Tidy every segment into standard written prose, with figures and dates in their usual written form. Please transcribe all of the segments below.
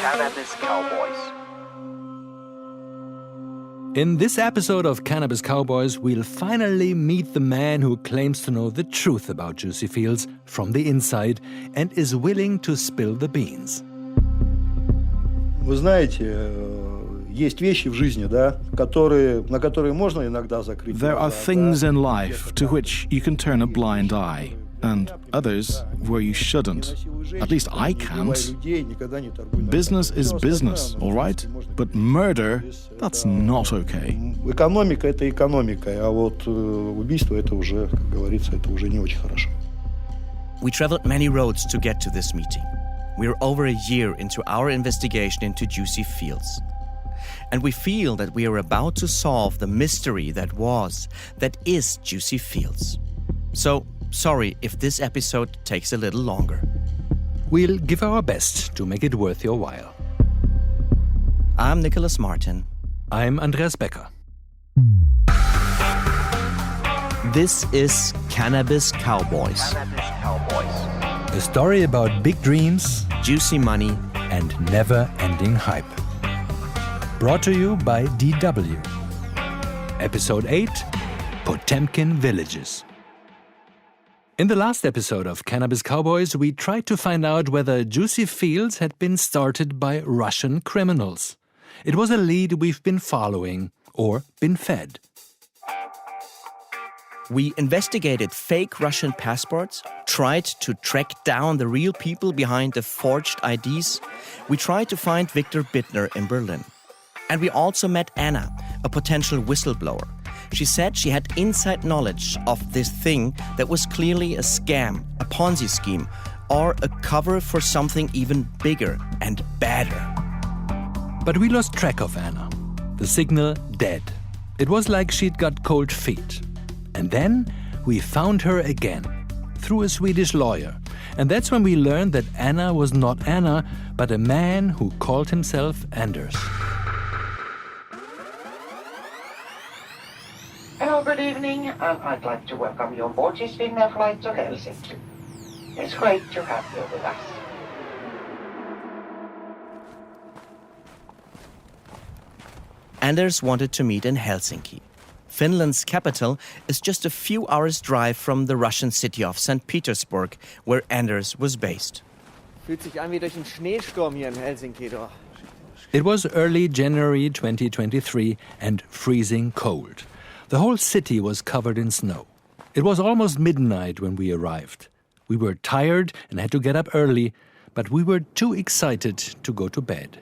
Cannabis Cowboys. In this episode of Cannabis Cowboys, we'll finally meet the man who claims to know the truth about Juicy Fields from the inside and is willing to spill the beans. Вы знаете, есть вещи в жизни, да, на которые можно иногда закрыть. There are things in life to which you can turn a blind eye, and others where you shouldn't. At least I can't. Business is business, all right? But murder, that's not okay. Экономика – это экономика, а вот убийство – это уже, как говорится, это уже не очень хорошо. We traveled many roads to get to this meeting. We're over a year into our investigation into Juicy Fields. And we feel that we are about to solve the mystery that is Juicy Fields. So, sorry if this episode takes a little longer. We'll give our best to make it worth your while. I'm Nicolas Martin. I'm Andreas Becker. This is Cannabis Cowboys. Cannabis Cowboys. A story about big dreams, Juicy money, and never-ending hype. Brought to you by DW. Episode 8, Potemkin Villages. In the last episode of Cannabis Cowboys, we tried to find out whether Juicy Fields had been started by Russian criminals. It was a lead we've been following, or been fed. We investigated fake Russian passports, tried to track down the real people behind the forged IDs. We tried to find Viktor Bitner in Berlin. And we also met Anna, a potential whistleblower. She said she had inside knowledge of this thing that was clearly a scam, a Ponzi scheme, or a cover for something even bigger and badder. But we lost track of Anna. The signal dead. It was like she'd got cold feet. And then we found her again, through a Swedish lawyer. And that's when we learned that Anna was not Anna, but a man who called himself Anders. Hello, good evening, and I'd like to welcome you on board this Bitner flight to Helsinki. It's great to have you with us. Anders wanted to meet in Helsinki. Finland's capital is just a few hours' drive from the Russian city of St. Petersburg, where Anders was based. Fühlt sich an wie durch einen Schneesturm hier in Helsinki, doch. It was early January 2023 and freezing cold. The whole city was covered in snow. It was almost midnight when we arrived. We were tired and had to get up early, but we were too excited to go to bed.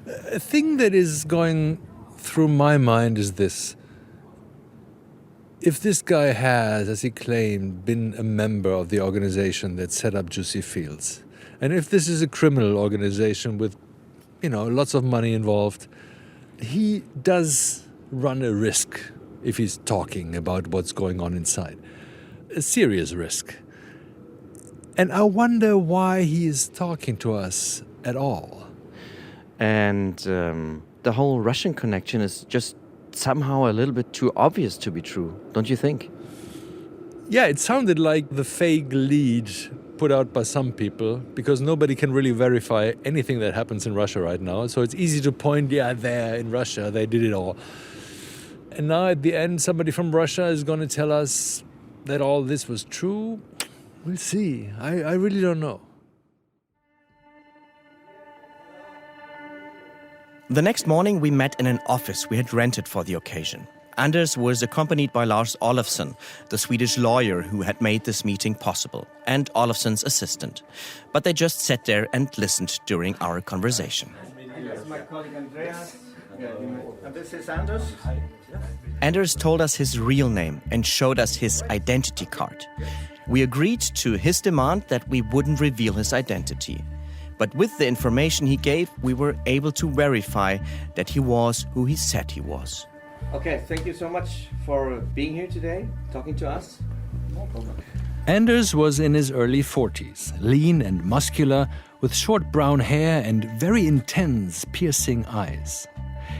A thing that is going through my mind is this. If this guy has, as he claimed, been a member of the organization that set up Juicy Fields, and if this is a criminal organization with, lots of money involved, he does run a risk if he's talking about what's going on inside. A serious risk. And I wonder why he is talking to us at all. And the whole Russian connection is just somehow a little bit too obvious to be true, don't you think? Yeah, it sounded like the fake lead put out by some people, because nobody can really verify anything that happens in Russia right now. So it's easy to point, there in Russia, they did it all. And now at the end, somebody from Russia is going to tell us that all this was true. We'll see. I really don't know. The next morning, we met in an office we had rented for the occasion. Anders was accompanied by Lars Olofsson, the Swedish lawyer who had made this meeting possible, and Olofsson's assistant. But they just sat there and listened during our conversation. This is my colleague Andreas. And this is Anders. Anders told us his real name and showed us his identity card. We agreed to his demand that we wouldn't reveal his identity. But with the information he gave, we were able to verify that he was who he said he was. Okay, thank you so much for being here today, talking to us. No problem. Anders was in his early 40s, lean and muscular, with short brown hair and very intense, piercing eyes.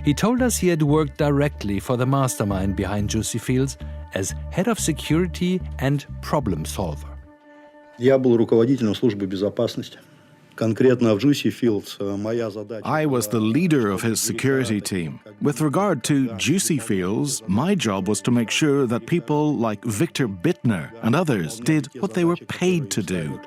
He told us he had worked directly for the mastermind behind Juicy Fields as head of security and problem solver. Я был руководителем службы безопасности. Конкретно в JuicyFields моя задача... I was the leader of his security team. With regard to JuicyFields, my job was to make sure that people like Viktor Bitner and others did what they were paid to do.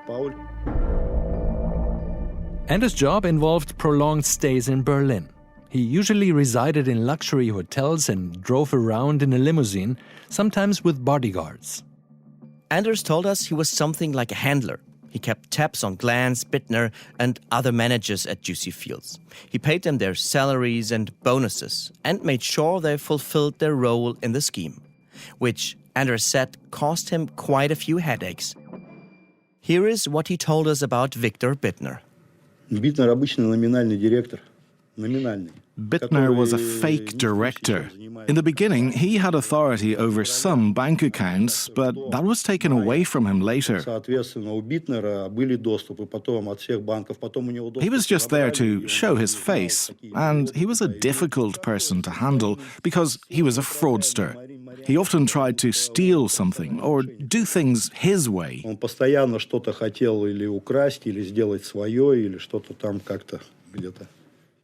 Anders' job involved prolonged stays in Berlin. He usually resided in luxury hotels and drove around in a limousine, sometimes with bodyguards. Anders told us he was something like a handler. He kept tabs on Glanse, Bitner, and other managers at JuicyFields. He paid them their salaries and bonuses and made sure they fulfilled their role in the scheme, which, Andreas said, cost him quite a few headaches. Here is what he told us about Viktor Bitner. Bitner обычный номинальный директор. Номинальный. Bitner was a fake director. In the beginning, he had authority over some bank accounts, but that was taken away from him later. He was just there to show his face, and he was a difficult person to handle because he was a fraudster. He often tried to steal something or do things his way. Он постоянно что-то хотел или украсть, или сделать свое, или что-то там как-то где-то.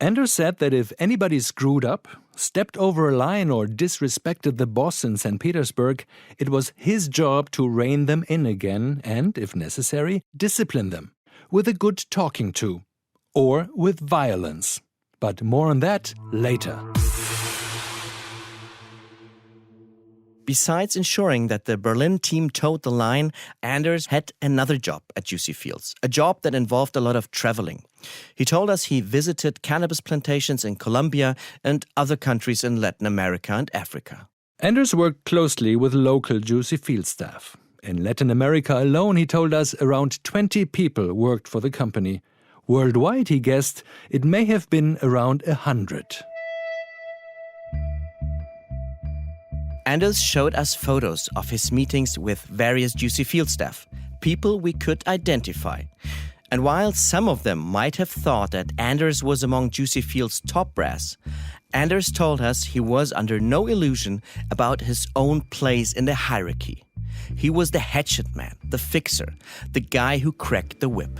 Anders said that if anybody screwed up, stepped over a line or disrespected the boss in St. Petersburg, it was his job to rein them in again and, if necessary, discipline them, with a good talking to, or with violence. But more on that later. Besides ensuring that the Berlin team towed the line, Anders had another job at JuicyFields, a job that involved a lot of traveling. He told us he visited cannabis plantations in Colombia and other countries in Latin America and Africa. Anders worked closely with local JuicyFields staff. In Latin America alone, he told us around 20 people worked for the company. Worldwide, he guessed, it may have been around 100. Anders showed us photos of his meetings with various JuicyFields staff, people we could identify. And while some of them might have thought that Anders was among JuicyFields' top brass, Anders told us he was under no illusion about his own place in the hierarchy. He was the hatchet man, the fixer, the guy who cracked the whip.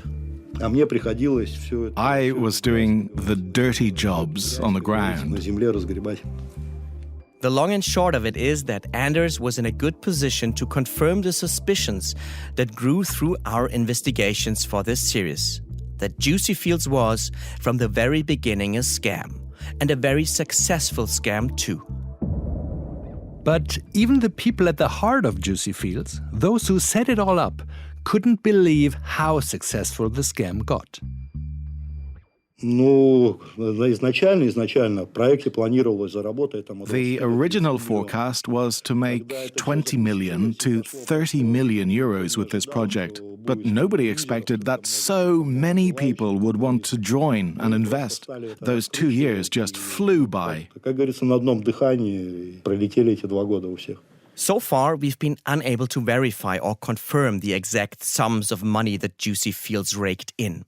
I was doing the dirty jobs on the ground. The long and short of it is that Anders was in a good position to confirm the suspicions that grew through our investigations for this series. That JuicyFields was, from the very beginning, a scam. And a very successful scam, too. But even the people at the heart of JuicyFields, those who set it all up, couldn't believe how successful the scam got. The original forecast was to make 20 million to 30 million euros with this project, but nobody expected that so many people would want to join and invest. Those 2 years just flew by. So far, we've been unable to verify or confirm the exact sums of money that JuicyFields raked in.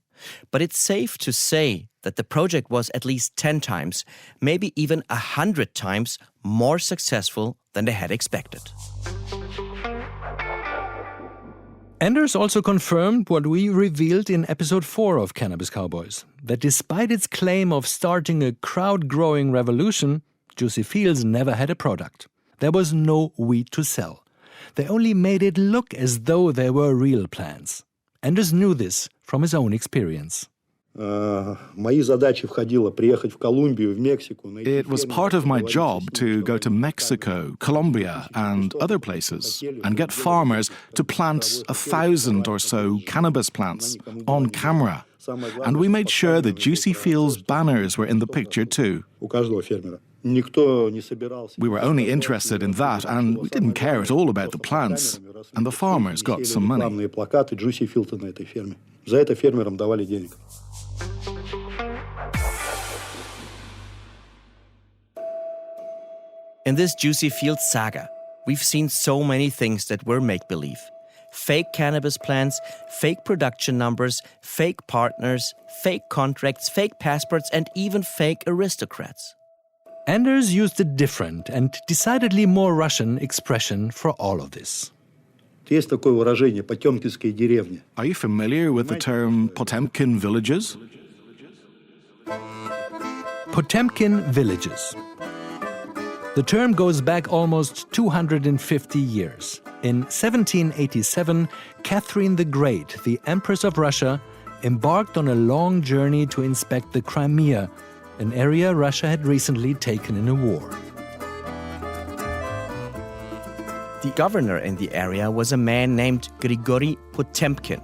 But it's safe to say that the project was at least 10 times, maybe even 100 times more successful than they had expected. Anders also confirmed what we revealed in episode 4 of Cannabis Cowboys, that despite its claim of starting a crowd-growing revolution, JuicyFields never had a product. There was no weed to sell. They only made it look as though there were real plans. Anders knew this from his own experience. It was part of my job to go to Mexico, Colombia, and other places and get farmers to plant 1,000 or so cannabis plants on camera. And we made sure the JuicyFields banners were in the picture too. We were only interested in that, and we didn't care at all about the plants. And the farmers got some money. In this JuicyFields-Saga, we've seen so many things that were make-believe. Fake cannabis plants, fake production numbers, fake partners, fake contracts, fake passports, and even fake aristocrats. Anders used a different and decidedly more Russian expression for all of this. Есть такое выражение «потемкинские деревни». Are you familiar with the term Potemkin Villages? Potemkin Villages. The term goes back almost 250 years. In 1787, Catherine the Great, the Empress of Russia, embarked on a long journey to inspect the Crimea, an area Russia had recently taken in a war. The governor in the area was a man named Grigory Potemkin.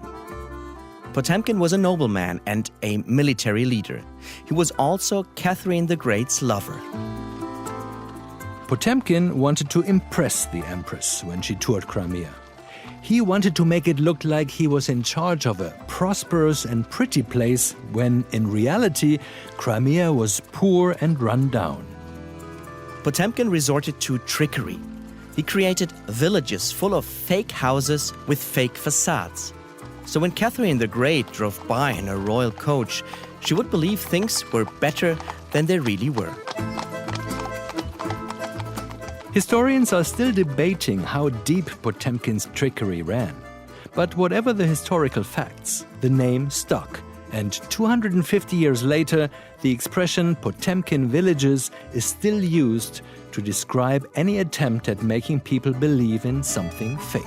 Potemkin was a nobleman and a military leader. He was also Catherine the Great's lover. Potemkin wanted to impress the Empress when she toured Crimea. He wanted to make it look like he was in charge of a prosperous and pretty place when, in reality, Crimea was poor and run down. Potemkin resorted to trickery. He created villages full of fake houses with fake facades. So when Catherine the Great drove by in a royal coach, she would believe things were better than they really were. Historians are still debating how deep Potemkin's trickery ran. But whatever the historical facts, the name stuck. And 250 years later, the expression Potemkin Villages is still used to describe any attempt at making people believe in something fake.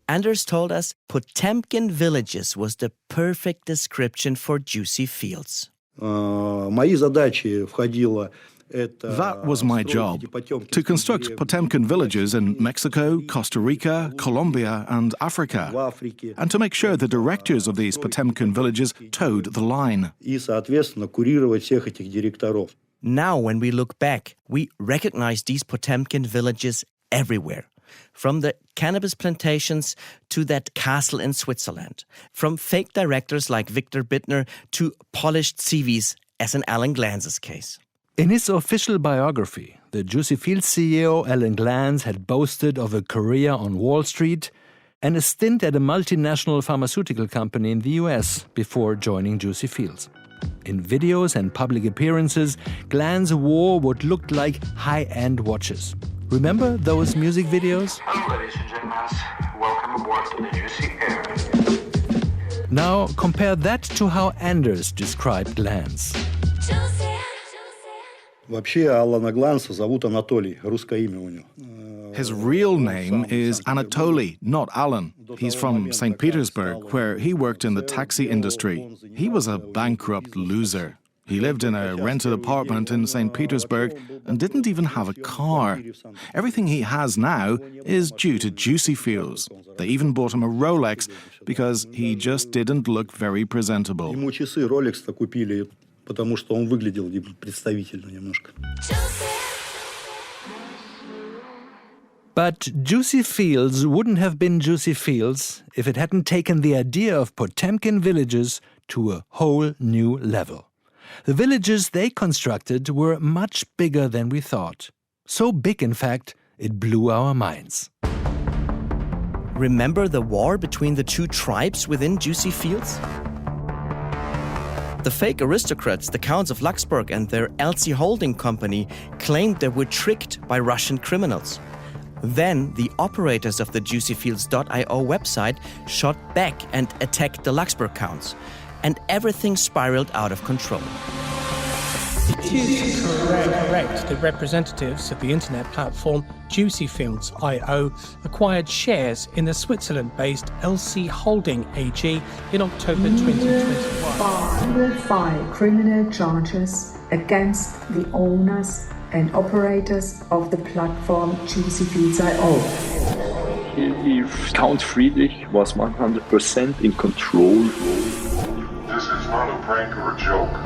Anders told us Potemkin Villages was the perfect description for Juicy Fields. Мои задачи входило That was my job, to construct Potemkin villages in Mexico, Costa Rica, Colombia, and Africa, and to make sure the directors of these Potemkin villages towed the line. и, соответственно, курировать всех этих директоров. Now, when we look back, we recognize these Potemkin villages everywhere. From the cannabis plantations to that castle in Switzerland. From fake directors like Viktor Bitner to polished CVs, as in Alan Glanse's case. In his official biography, the Juicy Fields CEO Alan Glanse had boasted of a career on Wall Street and a stint at a multinational pharmaceutical company in the US before joining Juicy Fields. In videos and public appearances, Glanse wore what looked like high-end watches. Remember those music videos? Hello, ladies and gentlemen. Welcome aboard to the Juicy Air. Now compare that to how Anders described Glanse. Вообще Алана Гланса зовут Анатолий, русское имя у него. His real name is Anatoly, not Alan. He's from St. Petersburg, where he worked in the taxi industry. He was a bankrupt loser. He lived in a rented apartment in St. Petersburg and didn't even have a car. Everything he has now is due to Juicy Fields. They even bought him a Rolex because he just didn't look very presentable. Ему часы Rolex-то купили, потому что он выглядел представительно немножко. But Juicy Fields wouldn't have been Juicy Fields if it hadn't taken the idea of Potemkin villages to a whole new level. The villages they constructed were much bigger than we thought. So big, in fact, it blew our minds. Remember the war between the two tribes within Juicy Fields? The fake aristocrats, the Counts of Luxembourg and their LC holding company, claimed they were tricked by Russian criminals. Then the operators of the JuicyFields.io website shot back and attacked the Luxembourg Counts, and everything spiraled out of control. It is correct. The representatives of the internet platform JuicyFields.io acquired shares in the Switzerland-based LC Holding AG in October 2021. File criminal charges against the owners and operators of the platform JuicyFields.io. If Count Friedrich was 100% in control. This is not a prank or a joke.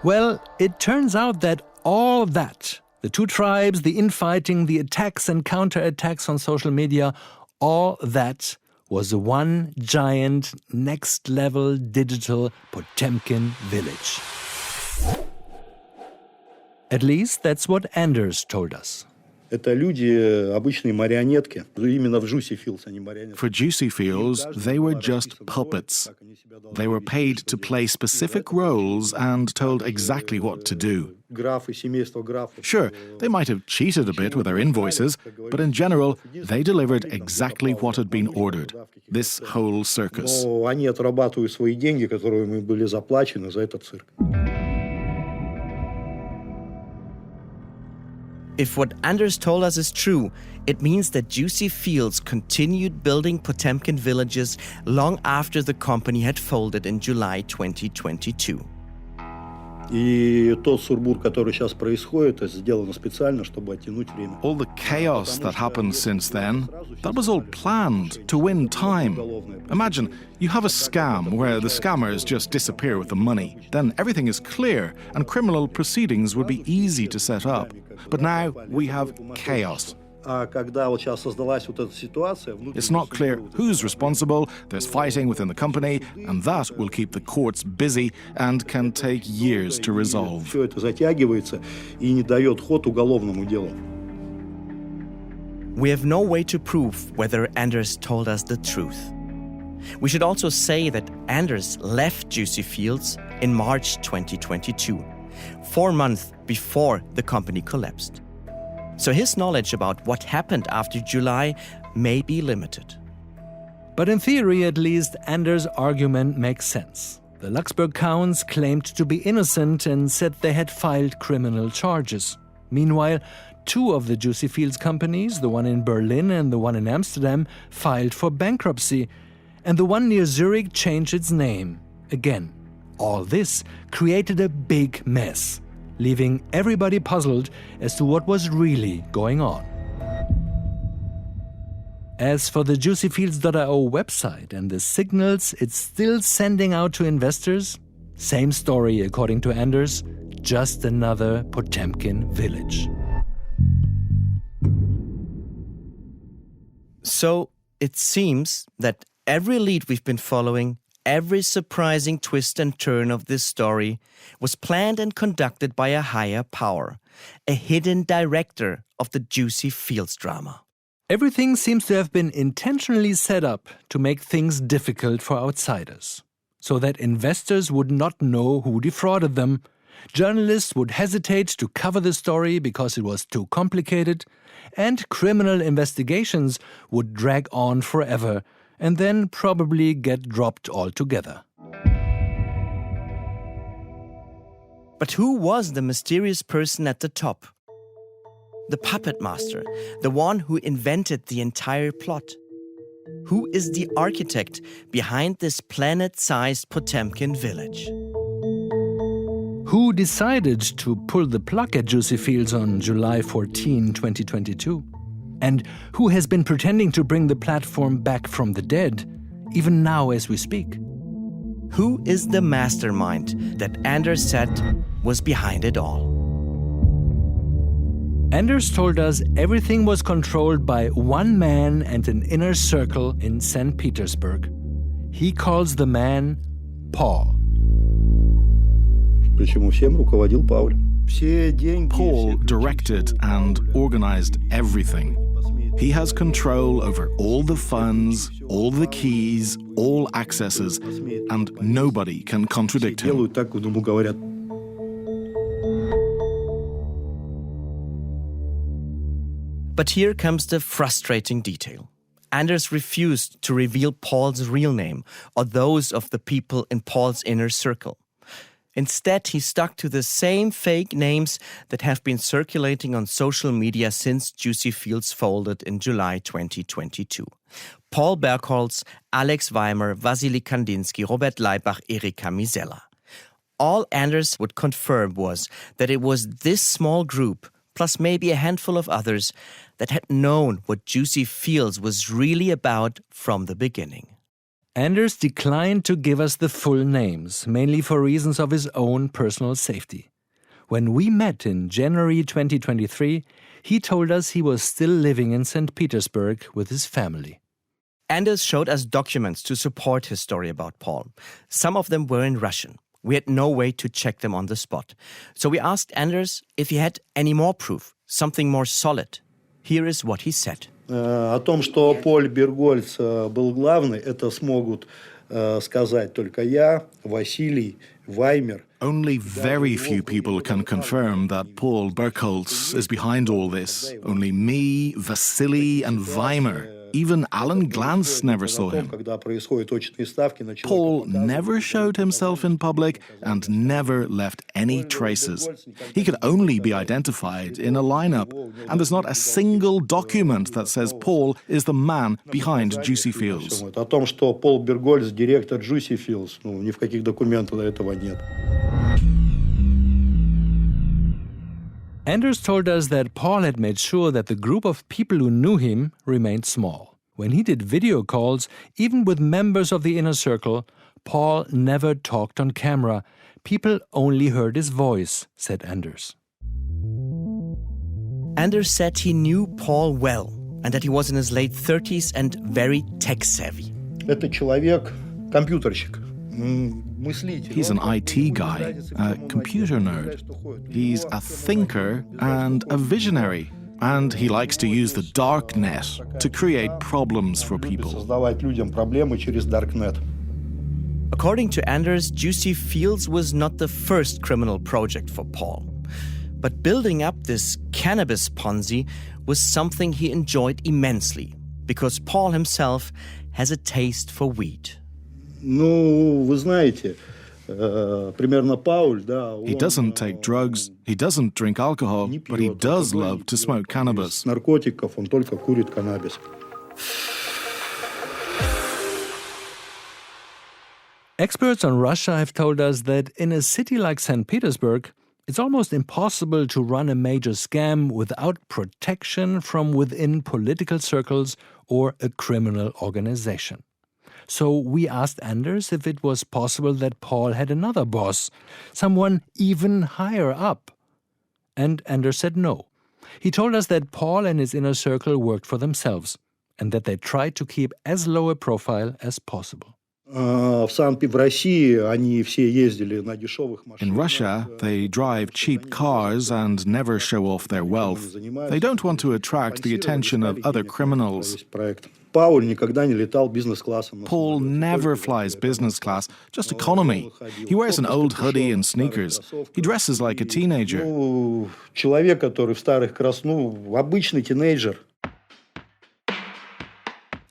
Well, it turns out that all of that, the two tribes, the infighting, the attacks and counterattacks on social media, all that was one giant, next-level digital Potemkin village. At least that's what Anders told us. Это люди обычные марионетки. Именно в JuicyFields они марионетки. For JuicyFields, they were just puppets. They were paid to play specific roles and told exactly what to do. Графы, семейство графов. Sure, they might have cheated a bit with their invoices, but in general, they delivered exactly what had been ordered. This whole circus. Но они отрабатывают свои деньги, которые им были заплачены за этот цирк. If what Anders told us is true, it means that JuicyFields continued building Potemkin Villages long after the company had folded in July 2022. И тот сурбур, который сейчас происходит, сделано специально, чтобы оттянуть время. All the chaos that happened since then, that was all planned to win time. Imagine, you have a scam where the scammers just disappear with the money. Then everything is clear and criminal proceedings would be easy to set up. But now we have chaos. It's not clear who's responsible, there's fighting within the company, and that will keep the courts busy and can take years to resolve. We have no way to prove whether Anders told us the truth. We should also say that Anders left JuicyFields in March 2022, 4 months before the company collapsed. So his knowledge about what happened after July may be limited. But in theory, at least, Anders' argument makes sense. The Luxembourg counts claimed to be innocent and said they had filed criminal charges. Meanwhile, 2 of the JuicyFields companies, the one in Berlin and the one in Amsterdam, filed for bankruptcy, and the one near Zurich changed its name again. All this created a big mess, leaving everybody puzzled as to what was really going on. As for the JuicyFields.io website and the signals it's still sending out to investors, same story according to Anders, just another Potemkin village. So it seems that every lead we've been following, every surprising twist and turn of this story was planned and conducted by a higher power, a hidden director of the JuicyFields drama. Everything seems to have been intentionally set up to make things difficult for outsiders, so that investors would not know who defrauded them. Journalists would hesitate to cover the story because it was too complicated, and criminal investigations would drag on forever and then probably get dropped altogether. But who was the mysterious person at the top? The puppet master, the one who invented the entire plot. Who is the architect behind this planet-sized Potemkin village? Who decided to pull the plug at JuicyFields on July 14, 2022? And who has been pretending to bring the platform back from the dead, even now as we speak? Who is the mastermind that Anders said was behind it all? Anders told us everything was controlled by one man and an inner circle in St. Petersburg. He calls the man Paul. Paul directed and organized everything. He has control over all the funds, all the keys, all accesses, and nobody can contradict him. But here comes the frustrating detail. Anders refused to reveal Paul's real name or those of the people in Paul's inner circle. Instead, he stuck to the same fake names that have been circulating on social media since JuicyFields folded in July 2022. Paul Bergholz, Alex Weimer, Vasily Kandinsky, Robert Leibach, Erika Misella. All Anders would confirm was that it was this small group, plus maybe a handful of others, that had known what JuicyFields was really about from the beginning. Anders declined to give us the full names, mainly for reasons of his own personal safety. When we met in January 2023, he told us he was still living in St. Petersburg with his family. Anders showed us documents to support his story about Paul. Some of them were in Russian. We had no way to check them on the spot. So we asked Anders if he had any more proof, something more solid. Here is what he said. О том, что Поль Бергольц был главный, это смогут сказать только я, Василий, Ваймер. Only very few people can confirm that Paul Bergholz is behind all this. Only me, Vasily, and Weimer. Even Alan Glanse never saw him. Paul never showed himself in public and never left any traces. He could only be identified in a lineup, and there's not a single document that says Paul is the man behind Juicy Fields. О том, что Пол Бергольц директор JuicyFields, ни в каких документах этого нет. Anders told us that Paul had made sure that the group of people who knew him remained small. When he did video calls, even with members of the inner circle, Paul never talked on camera. People only heard his voice, said Anders. Anders said he knew Paul well and that he was in his late 30s and very tech-savvy. Это человек, компьютерщик. He's an IT guy, a computer nerd. He's a thinker and a visionary. And he likes to use the dark net to create problems for people. Создавать людям проблемы через Darknet. According to Anders, Juicy Fields was not the first criminal project for Paul. But building up this cannabis Ponzi was something he enjoyed immensely, because Paul himself has a taste for weed. Ну, вы знаете, примерно Пауль, да. He doesn't take drugs, he doesn't drink alcohol, but he does love to smoke cannabis. Наркотиков, он только курит каннабис. Experts on Russia have told us that in a city like St. Petersburg, it's almost impossible to run a major scam without protection from within political circles or a criminal organization. So we asked Anders if it was possible that Paul had another boss, someone even higher up. And Anders said no. He told us that Paul and his inner circle worked for themselves and that they tried to keep as low a profile as possible. В России они все ездили на дешевых машинах. In Russia, they drive cheap cars and never show off their wealth. They don't want to attract the attention of other criminals. Paul никогда не летал бизнес-классом. Paul never flies business class, just economy. He wears an old hoodie and sneakers. He dresses like a teenager. Человек, который в старых обычный тинейджер.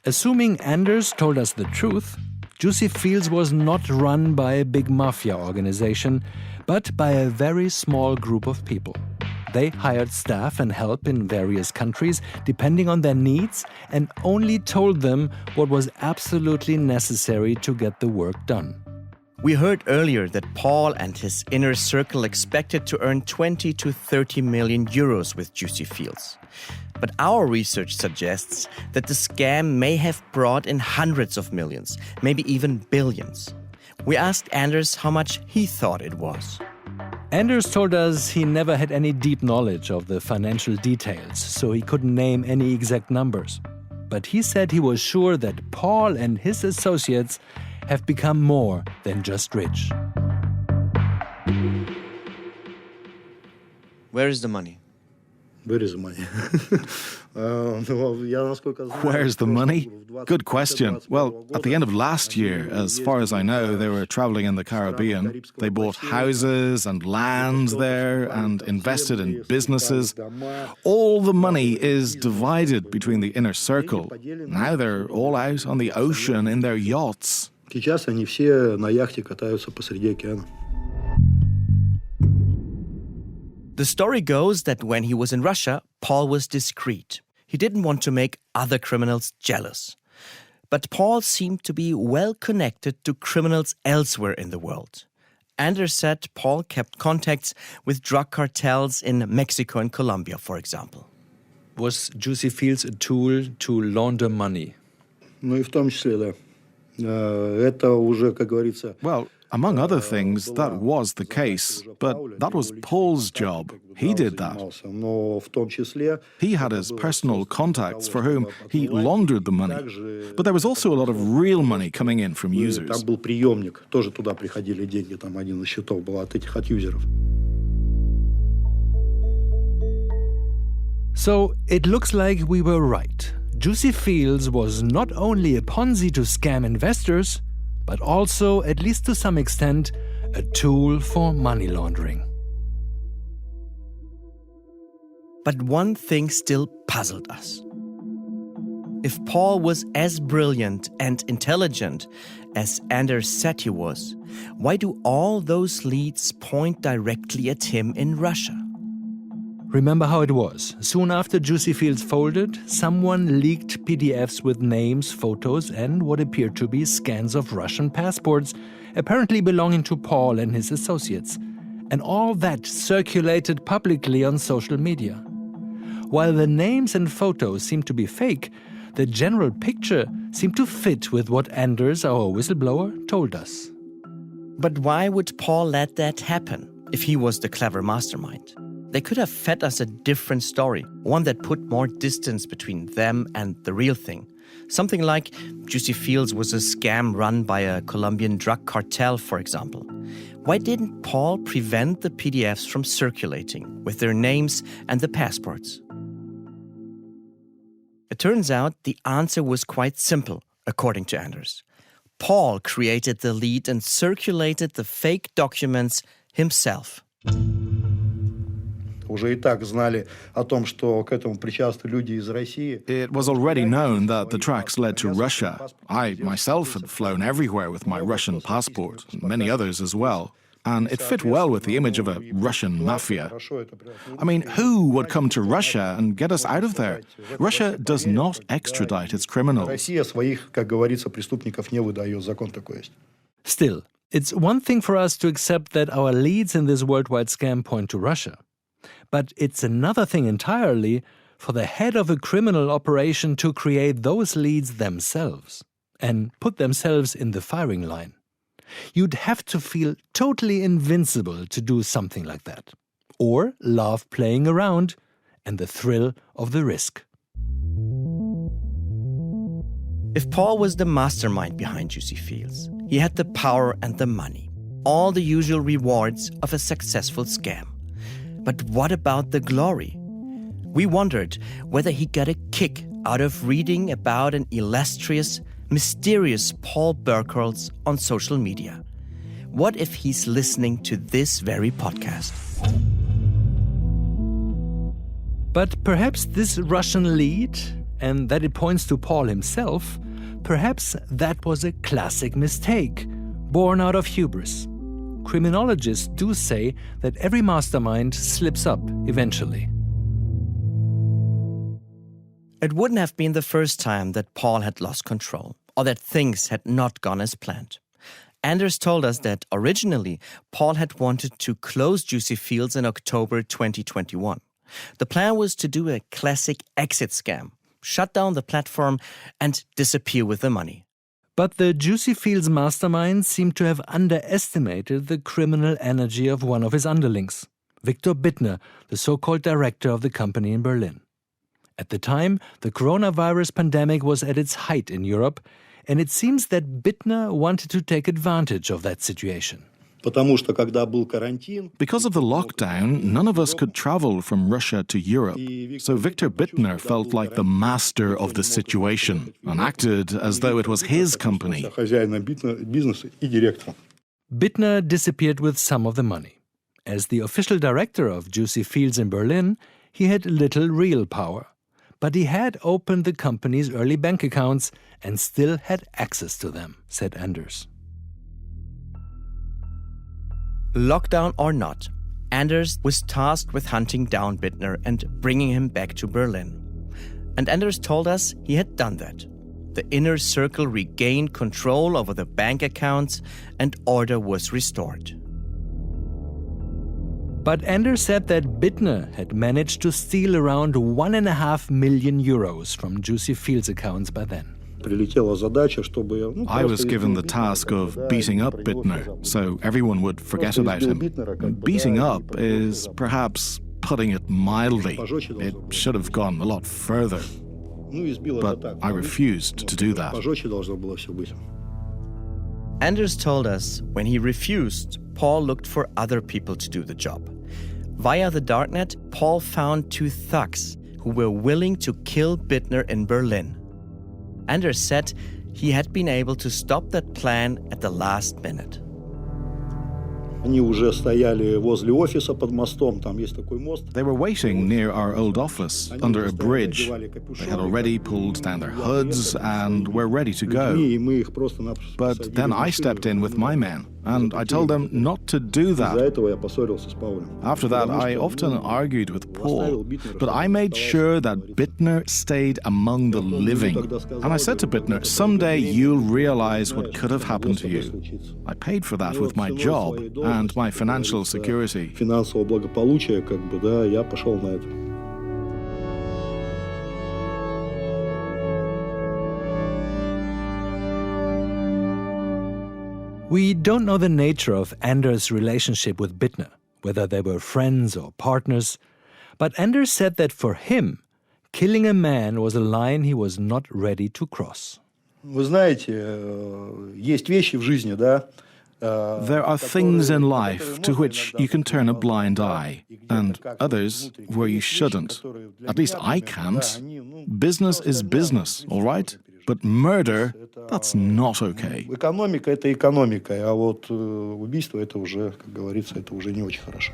Assuming Anders told us the truth, Juicy Fields was not run by a big mafia organization, but by a very small group of people. They hired staff and help in various countries, depending on their needs, and only told them what was absolutely necessary to get the work done. We heard earlier that Paul and his inner circle expected to earn 20 to 30 million euros with Juicy Fields. But our research suggests that the scam may have brought in hundreds of millions, maybe even billions. We asked Anders how much he thought it was. Anders told us he never had any deep knowledge of the financial details, so he couldn't name any exact numbers. But he said he was sure that Paul and his associates have become more than just rich. Where is the money? Where is the money? Where's the money? Good question. Well, at the end of last year, as far as I know, they were traveling in the Caribbean. They bought houses and land there and invested in businesses. All the money is divided between the inner circle. Now they're all out on the ocean in their yachts. Сейчас они все на яхте катаются посреди океана. The story goes that when he was in Russia, Paul was discreet. He didn't want to make other criminals jealous. But Paul seemed to be well connected to criminals elsewhere in the world. Anders said Paul kept contacts with drug cartels in Mexico and Colombia, for example. Was Juicy Fields a tool to launder money? Ну и в том числе, да. Это уже, как говорится... Well, among other things, that was the case. But that was Paul's job. He did that. He had his personal contacts for whom he laundered the money. But there was also a lot of real money coming in from users. Там был приемник, тоже туда приходили деньги, там один из счетов был от юзеров. So it looks like we were right. Juicy Fields was not only a Ponzi to scam investors, but also, at least to some extent, a tool for money laundering. But one thing still puzzled us. If Paul was as brilliant and intelligent as Anders said he was, why do all those leads point directly at him in Russia? Remember how it was. Soon after Juicy Fields folded, someone leaked PDFs with names, photos, and what appeared to be scans of Russian passports, apparently belonging to Paul and his associates. And all that circulated publicly on social media. While the names and photos seemed to be fake, the general picture seemed to fit with what Anders, our whistleblower, told us. But why would Paul let that happen if he was the clever mastermind? They could have fed us a different story, one that put more distance between them and the real thing. Something like Juicy Fields was a scam run by a Colombian drug cartel, for example. Why didn't Paul prevent the PDFs from circulating with their names and the passports? It turns out the answer was quite simple, according to Anders. Paul created the lead and circulated the fake documents himself. It was already known that the tracks led to Russia. I myself had flown everywhere with my Russian passport, and many others as well. And it fit well with the image of a Russian mafia. I mean, who would come to Russia and get us out of there? Russia does not extradite its criminals. Still, it's one thing for us to accept that our leads in this worldwide scam point to Russia. But it's another thing entirely for the head of a criminal operation to create those leads themselves and put themselves in the firing line. You'd have to feel totally invincible to do something like that. Or love playing around and the thrill of the risk. If Paul was the mastermind behind Juicy Fields, he had the power and the money, all the usual rewards of a successful scam. But what about the glory? We wondered whether he got a kick out of reading about an illustrious, mysterious Paul Burkholz on social media. What if he's listening to this very podcast? But perhaps this Russian lead, and that it points to Paul himself, perhaps that was a classic mistake, born out of hubris. Criminologists do say that every mastermind slips up eventually. It wouldn't have been the first time that Paul had lost control, or that things had not gone as planned. Anders told us that originally Paul had wanted to close Juicy Fields in October 2021. The plan was to do a classic exit scam, shut down the platform and disappear with the money. But the Juicy Fields mastermind seemed to have underestimated the criminal energy of one of his underlings, Viktor Bitner, the so-called director of the company in Berlin. At the time, the coronavirus pandemic was at its height in Europe, and it seems that Bitner wanted to take advantage of that situation. Because of the lockdown, none of us could travel from Russia to Europe. So Viktor Bitner felt like the master of the situation and acted as though it was his company. Bitner disappeared with some of the money. As the official director of Juicy Fields in Berlin, he had little real power. But he had opened the company's early bank accounts and still had access to them, said Anders. Lockdown or not, Anders was tasked with hunting down Bitner and bringing him back to Berlin. And Anders told us he had done that. The inner circle regained control over the bank accounts and order was restored. But Anders said that Bitner had managed to steal around 1.5 million euros from Juicy Fields accounts by then. I was given the task of beating up Bitner, so everyone would forget about him. Beating up is perhaps putting it mildly. It should have gone a lot further. But I refused to do that. Anders told us when he refused, Paul looked for other people to do the job. Via the darknet, Paul found 2 thugs who who were willing to kill Bitner in Berlin. Anders said he had been able to stop that plan at the last minute. Они уже стояли возле офиса под мостом, там есть такой мост. They were waiting near our old office, under a bridge. They had already pulled down their hoods and were ready to go. But then I stepped in with my men, and I told them not to do that. After that, I often argued with Paul, but I made sure that Bitner stayed among the living. And I said to Bitner, someday you'll realize what could have happened to you. I paid for that with my job and my financial security. Финансового благополучия, я пошел на это. We don't know the nature of Anders' relationship with Bitner, whether they were friends or partners, but Anders said that for him, killing a man was a line he was not ready to cross. Вы знаете, есть вещи в жизни, да? There are things in life to which you can turn a blind eye, and others where you shouldn't. At least I can't. Business is business, all right? But murder, that's not okay. Экономика – это экономика, а вот убийство – это уже, как говорится, это уже не очень хорошо.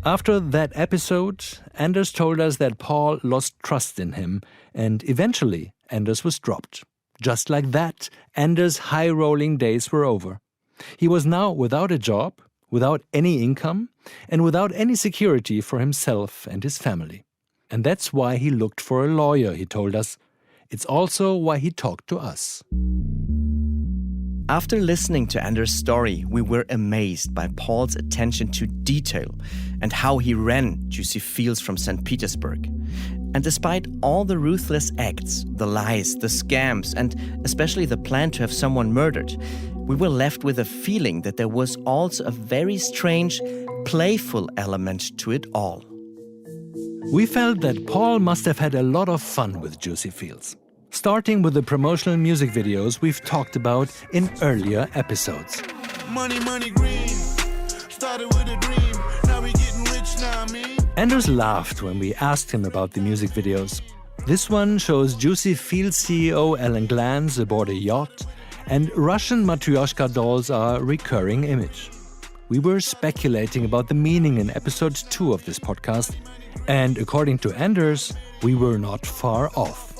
After that episode, Anders told us that Paul lost trust in him, and eventually Anders was dropped. Just like that, Anders' high-rolling days were over. He was now without a job, without any income, and without any security for himself and his family. And that's why he looked for a lawyer, he told us. It's also why he talked to us. After listening to Anders' story, we were amazed by Paul's attention to detail and how he ran Juicy Fields from St. Petersburg. And despite all the ruthless acts, the lies, the scams, and especially the plan to have someone murdered, we were left with a feeling that there was also a very strange, playful element to it all. We felt that Paul must have had a lot of fun with Juicy Fields, starting with the promotional music videos we've talked about in earlier episodes. Money, money, green. Started with a dream. Now we getting rich now, me. Andreas laughed when we asked him about the music videos. This one shows Juicy Fields CEO Alan Glanse aboard a yacht, and Russian matryoshka dolls are a recurring image. We were speculating about the meaning in episode 2 of this podcast, and according to Anders, we were not far off.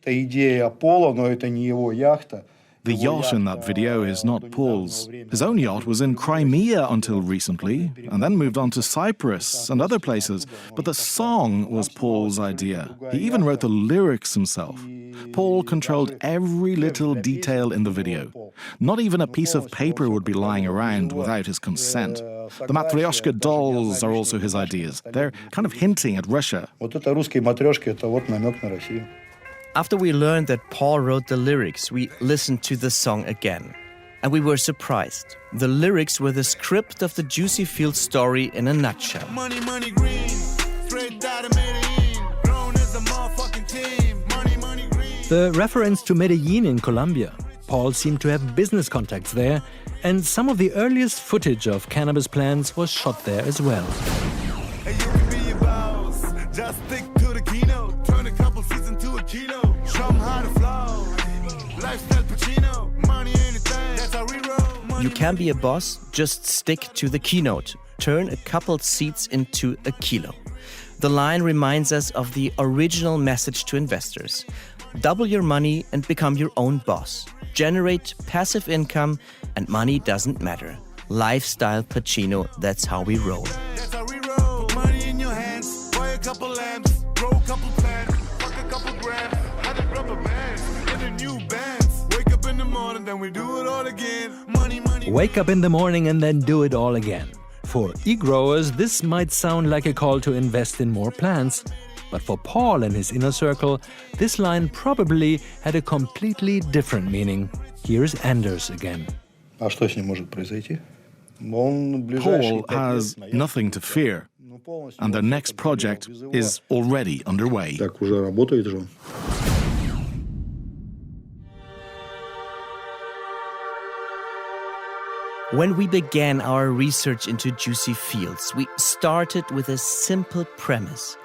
Это идея Пола, но это не его яхта. The yacht in that video is not Paul's. His own yacht was in Crimea until recently, and then moved on to Cyprus and other places. But the song was Paul's idea. He even wrote the lyrics himself. Paul controlled every little detail in the video. Not even a piece of paper would be lying around without his consent. The matryoshka dolls are also his ideas. They're kind of hinting at Russia. Вот это русские матрешки, это вот намек на Россию. After we learned that Paul wrote the lyrics, we listened to the song again. And we were surprised. The lyrics were the script of the Juicy Fields story in a nutshell. Money, money, green. Straight out of Medellin. Grown as a motherfucking team. Money, money, green. The reference to Medellin in Colombia. Paul seemed to have business contacts there, and some of the earliest footage of cannabis plants was shot there as well. Hey, you can be your boss. Just stick to the keynote. Turn a couple seats into a kilo. Show 'em how to flow. Lifestyle Pacino. Money anything. That's how we roll. You can be a boss, just stick to the keynote. Turn a couple seats into a kilo. The line reminds us of the original message to investors. Double your money and become your own boss. Generate passive income and money doesn't matter. Lifestyle Pacino, that's how we roll. That's how we roll. Put money in your hands. Buy a couple lamps. Grow a couple plants. Fuck a couple grams. 100 rubber bands. Get a new bands. Wake up in the morning, then we do it all again. Money, money. Wake up in the morning and then do it all again. For e-growers, this might sound like a call to invest in more plants. But for Paul and his inner circle, this line probably had a completely different meaning. Here's Anders again. А что с ним может произойти? Paul has nothing to fear, and their next project is already underway. Так уже работает же он. When we began our research into Juicy Fields, we started with a simple premise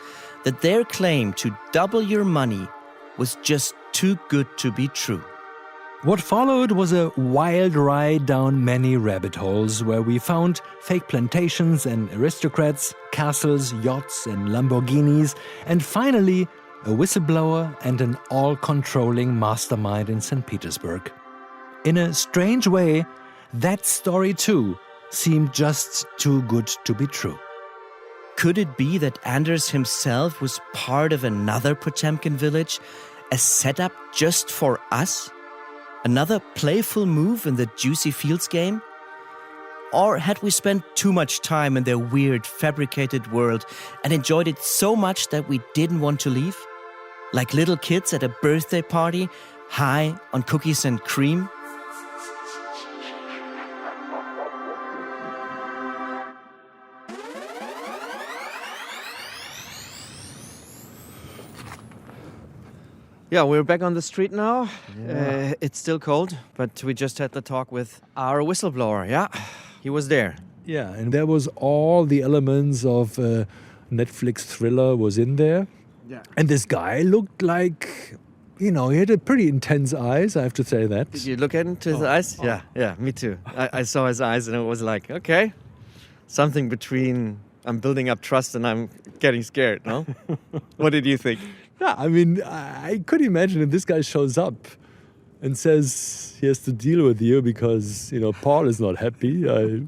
that their claim to double your money was just too good to be true. What followed was a wild ride down many rabbit holes where we found fake plantations and aristocrats, castles, yachts and Lamborghinis, and finally a whistleblower and an all-controlling mastermind in St. Petersburg. In a strange way, that story too seemed just too good to be true. Could it be that Anders himself was part of another Potemkin village, a setup just for us? Another playful move in the Juicy Fields game? Or had we spent too much time in their weird, fabricated world and enjoyed it so much that we didn't want to leave? Like little kids at a birthday party, high on cookies and cream? Yeah, we're back on the street now. It's still cold, but we just had the talk with our whistleblower. Yeah, he was there. Yeah, and there was all the elements of a Netflix thriller was in there. Yeah. And this guy looked like, he had a pretty intense eyes, I have to say that. Did you look into his eyes? Yeah, me too. I saw his eyes and it was like, okay, something between I'm building up trust and I'm getting scared, no? What did you think? Yeah, I mean, I could imagine if this guy shows up and says he has to deal with you because, Paul is not happy. I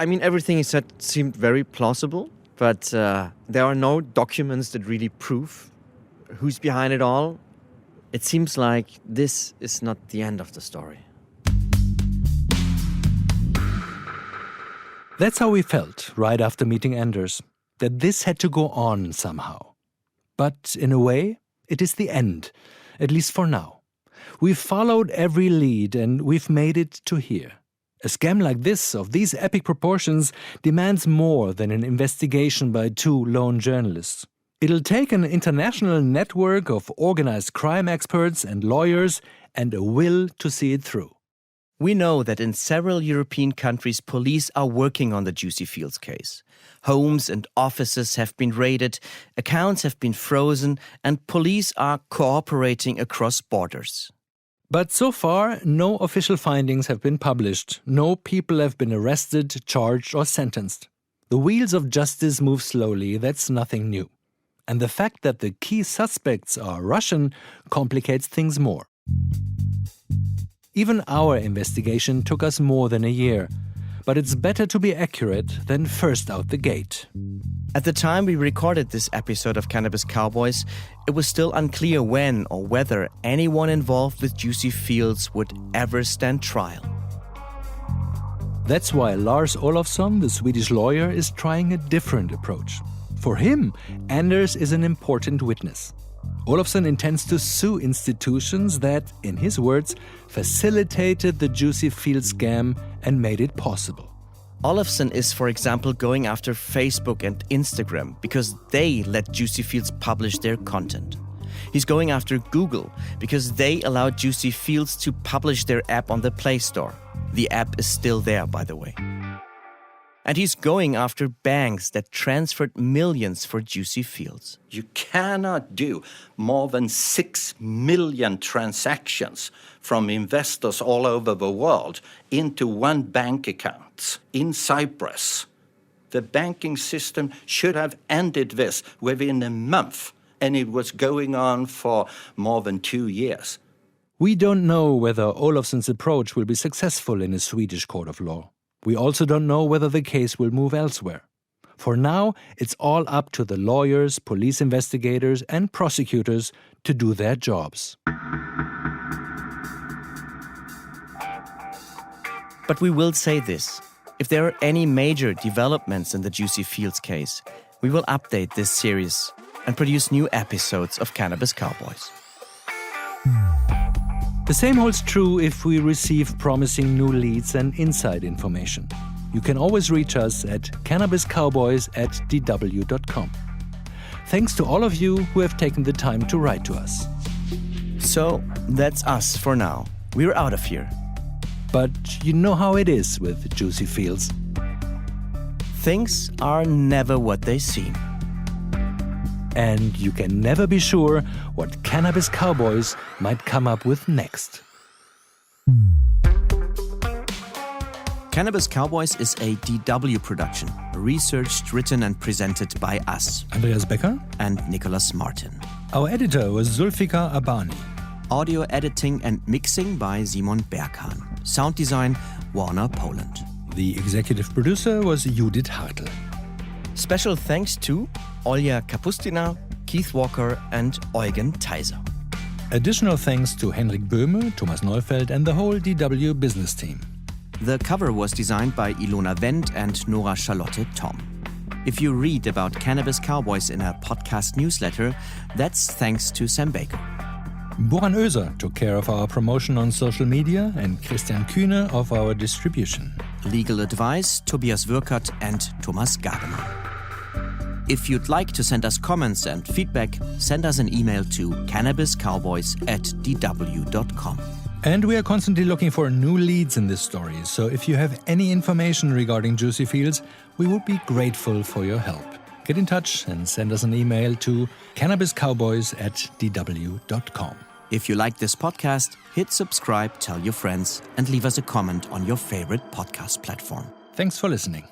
mean, everything he said seemed very plausible, but there are no documents that really prove who's behind it all. It seems like this is not the end of the story. That's how we felt right after meeting Anders, that this had to go on somehow. But in a way, it is the end, at least for now. We've followed every lead and we've made it to here. A scam like this, of these epic proportions, demands more than an investigation by two lone journalists. It'll take an international network of organized crime experts and lawyers and a will to see it through. We know that in several European countries, police are working on the Juicy Fields case. Homes and offices have been raided, accounts have been frozen, and police are cooperating across borders. But so far, no official findings have been published. No people have been arrested, charged, or sentenced. The wheels of justice move slowly, that's nothing new. And the fact that the key suspects are Russian complicates things more. Even our investigation took us more than a year, but it's better to be accurate than first out the gate. At the time we recorded this episode of Cannabis Cowboys, it was still unclear when or whether anyone involved with Juicy Fields would ever stand trial. That's why Lars Olofsson, the Swedish lawyer, is trying a different approach. For him, Anders is an important witness. Olofsson intends to sue institutions that, in his words, facilitated the Juicy Fields scam and made it possible. Olofsson is, for example, going after Facebook and Instagram because they let Juicy Fields publish their content. He's going after Google because they allowed Juicy Fields to publish their app on the Play Store. The app is still there, by the way. And he's going after banks that transferred millions for Juicy Fields. You cannot do more than 6 million transactions from investors all over the world into one bank account in Cyprus. The banking system should have ended this within a month, and it was going on for more than 2 years. We don't know whether Olofsson's approach will be successful in a Swedish court of law. We also don't know whether the case will move elsewhere. For now, it's all up to the lawyers, police investigators, and prosecutors to do their jobs. But we will say this. If there are any major developments in the Juicy Fields case, we will update this series and produce new episodes of Cannabis Cowboys. The same holds true if we receive promising new leads and inside information. You can always reach us at cannabiscowboys@dw.com. Thanks to all of you who have taken the time to write to us. So, that's us for now. We're out of here. But you know how it is with Juicy Fields. Things are never what they seem. And you can never be sure what Cannabis Cowboys might come up with next. Cannabis Cowboys is a DW production, researched, written and presented by us, Andreas Becker and Nicolas Martin. Our editor was Zulfikar Abani. Audio editing and mixing by Simon Berghahn. Sound design, Warner Poland. The executive producer was Judith Hartl. Special thanks to Olja Kapustina, Keith Walker and Eugen Theiser. Additional thanks to Henrik Böhme, Thomas Neufeld and the whole DW business team. The cover was designed by Ilona Wendt and Nora Charlotte Tom. If you read about Cannabis Cowboys in a podcast newsletter, that's thanks to Sam Baker. Boran Oeser took care of our promotion on social media and Christian Kühne of our distribution. Legal advice, Tobias Würkert and Thomas Gagemann. If you'd like to send us comments and feedback, send us an email to cannabiscowboys@dw.com. And we are constantly looking for new leads in this story, so if you have any information regarding Juicy Fields, we would be grateful for your help. Get in touch and send us an email to cannabiscowboys@dw.com. If you like this podcast, hit subscribe, tell your friends, and leave us a comment on your favorite podcast platform. Thanks for listening.